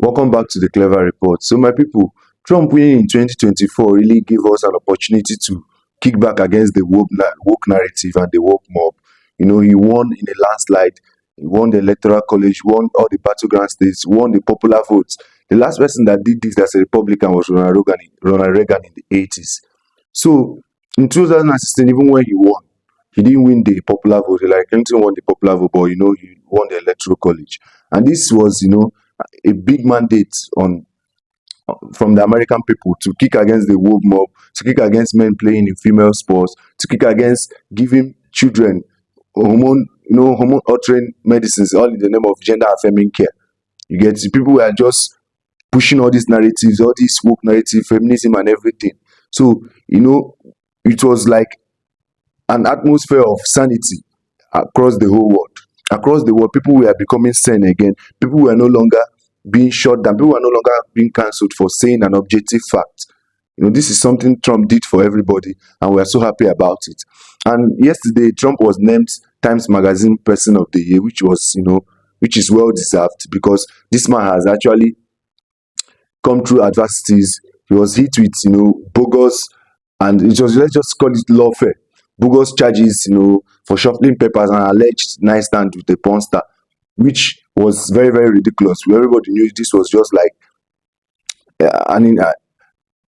Welcome back to the Clever Report. So, my people, Trump winning in 2024 really gave us an opportunity to kick back against the woke narrative and the woke mob. He won in a landslide. He won the electoral college, won all the battleground states, won the popular votes. The last person that did this as a Republican was Ronald Reagan in the 80s. So, in 2016, even when he won, he didn't win the popular vote. Hillary Clinton won the popular vote, but he won the electoral college. And this was, a big mandate on from the American people to kick against the woke mob, to kick against men playing in female sports, to kick against giving children hormone altering medicines, all in the name of gender affirming care. You get people who are just pushing all these narratives, all this woke narrative, feminism and everything. So, it was like an atmosphere of sanity across the whole world. Across the world, people were becoming sane again. People were no longer being shut down. People were no longer being cancelled for saying an objective fact. This is something Trump did for everybody, and we are so happy about it. And yesterday, Trump was named Times Magazine Person of the Year, which is well deserved because this man has actually come through adversities. He was hit with, bogus, and it was, let's just call it lawfare, bogus charges, for shuffling papers and alleged nightstand with a porn star, which was very, very ridiculous. Everybody knew this was just like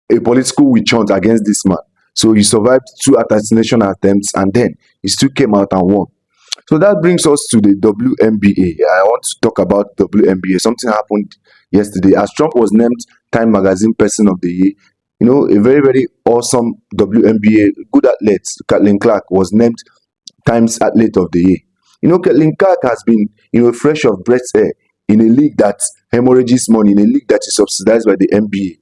a political witch hunt against this man. So he survived two assassination attempts and then he still came out and won. So that brings us to the WNBA. I want to talk about WNBA. Something happened yesterday as Trump was named Time Magazine Person of the Year. A very, very awesome WNBA good athlete, Kathleen Clark, was named Times Athlete of the Year. Kathleen Clark has been, fresh of breath air in a league that hemorrhages money, in a league that is subsidized by the NBA.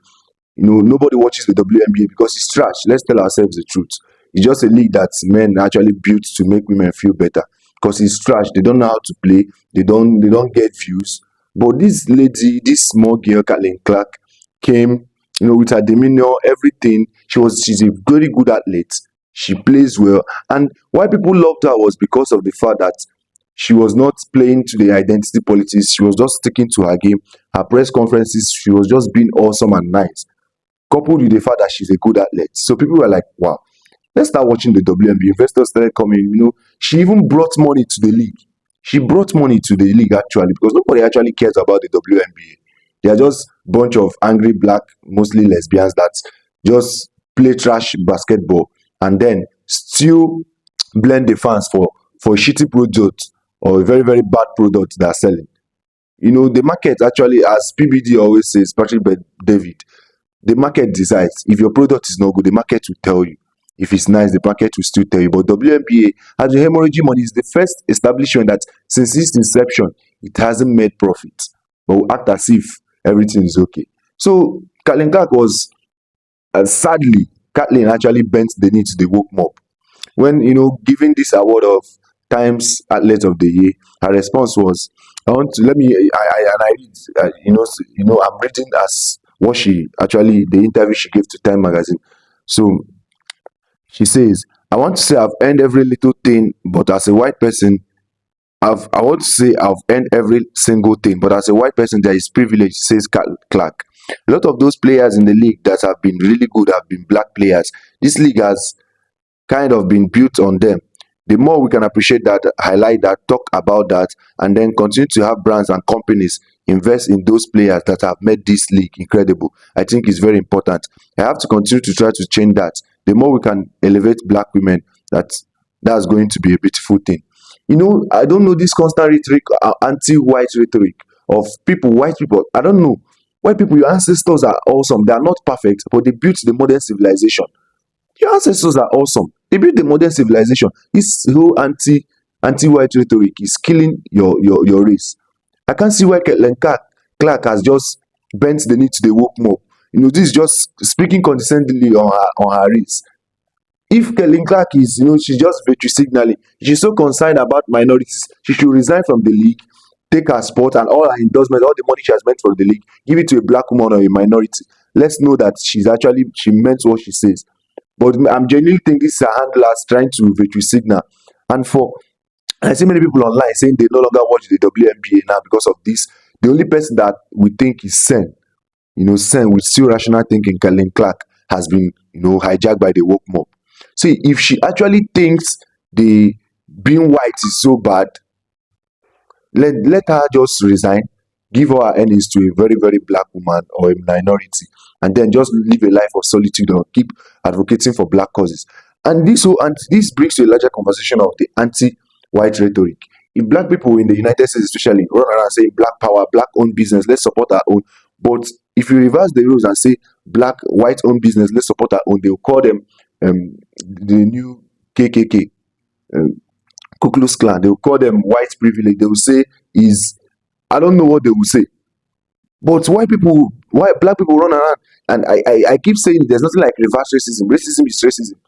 Nobody watches the WNBA because it's trash. Let's tell ourselves the truth. It's just a league that men actually built to make women feel better because it's trash. They don't know how to play. They don't get views. But this lady, this small girl, Kathleen Clark, came, with her demeanor, everything. She's a very good athlete. She plays well. And why people loved her was because of the fact that she was not playing to the identity politics. She was just sticking to her game. Her press conferences, she was just being awesome and nice, coupled with the fact that she's a good athlete. So people were like, wow, let's start watching the WNBA. Investors started coming. She even brought money to the league. She brought money to the league actually because nobody actually cares about the WNBA. They are just bunch of angry black, mostly lesbians that just play trash basketball and then still blend the fans for a shitty product or a very, very bad product they're selling. The market actually, as PBD always says, Patrick David, the market decides. If your product is not good, the market will tell you. If it's nice, the market will still tell you. But WNBA, as a hemorrhaging money, is the first establishment that since its inception, it hasn't made profit. But we act as if everything is okay. So Kathleen Clark was, sadly, Kathleen actually bent the knee to the woke mob. When, giving this award of Times Athlete of the Year, her response was, I want to, let me, and I read, I'm reading as what she actually, the interview she gave to Time Magazine. So she says, I want to say I've earned every little thing, but as a white person, I want to say I've earned every single thing, but as a white person, there is privilege, says Clark. A lot of those players in the league that have been really good have been black players. This league has kind of been built on them. The more we can appreciate that, highlight that, talk about that, and then continue to have brands and companies invest in those players that have made this league incredible, I think is very important. I have to continue to try to change that. The more we can elevate black women, that's going to be a beautiful thing. I don't know this constant rhetoric, anti-white rhetoric of people, white people. I don't know. White people, your ancestors are awesome. They are not perfect, but they built the modern civilization. Your ancestors are awesome. They built the modern civilization. This whole anti-white rhetoric is killing your race. I can't see why Kathleen Clark has just bent the knee to the woke mob. This is just speaking condescendingly on her race. If Kathleen Clark is, she's just virtue signaling, she's so concerned about minorities, she should resign from the league, take her sport and all her endorsements, all the money she has meant for the league, give it to a black woman or a minority. Let's know that she meant what she says. But I'm genuinely think this is a handlers trying to virtue signal. And I see many people online saying they no longer watch the WNBA now because of this The only person that we think is sane, sane with still rational thinking, Kellen Clark, has been, hijacked by the woke mob. See, if she actually thinks the being white is so bad, let her just resign, give all her earnings to a very, very black woman or a minority, and then just live a life of solitude or keep advocating for black causes. And this brings to a larger conversation of the anti-white rhetoric. If black people in the United States especially run around saying black power, black owned business, let's support our own. But if you reverse the rules and say black white owned business, let's support our own, they'll call them the new KKK, Ku Klux Klan. They will call them white privilege. They will say is, I don't know what they will say. But why black people run around, and I keep saying there's nothing like reverse racism. Racism is racism.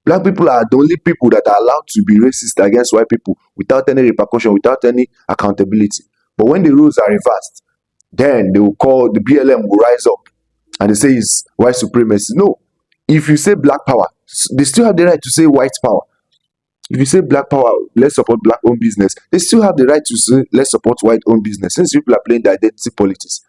Black people are the only people that are allowed to be racist against white people without any repercussion, without any accountability. But when the rules are reversed, then they will call the BLM will rise up and they say it's white supremacy. No. If you say black power, they still have the right to say white power. If you say black power, let's support black owned business, they still have the right to say let's support white owned business, since people are playing the identity politics.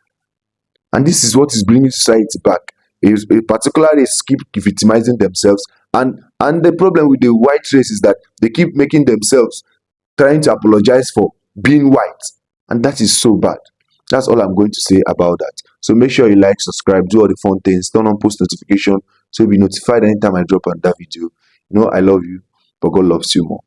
And this is what is bringing society back. A particular race keep victimizing themselves, and the problem with the white race is that they keep making themselves trying to apologize for being white, and that is so bad. That's all I'm going to say about that. So make sure you like, subscribe, do all the fun things, turn on post notification so you'll be notified anytime I drop another video. I love you, but God loves you more.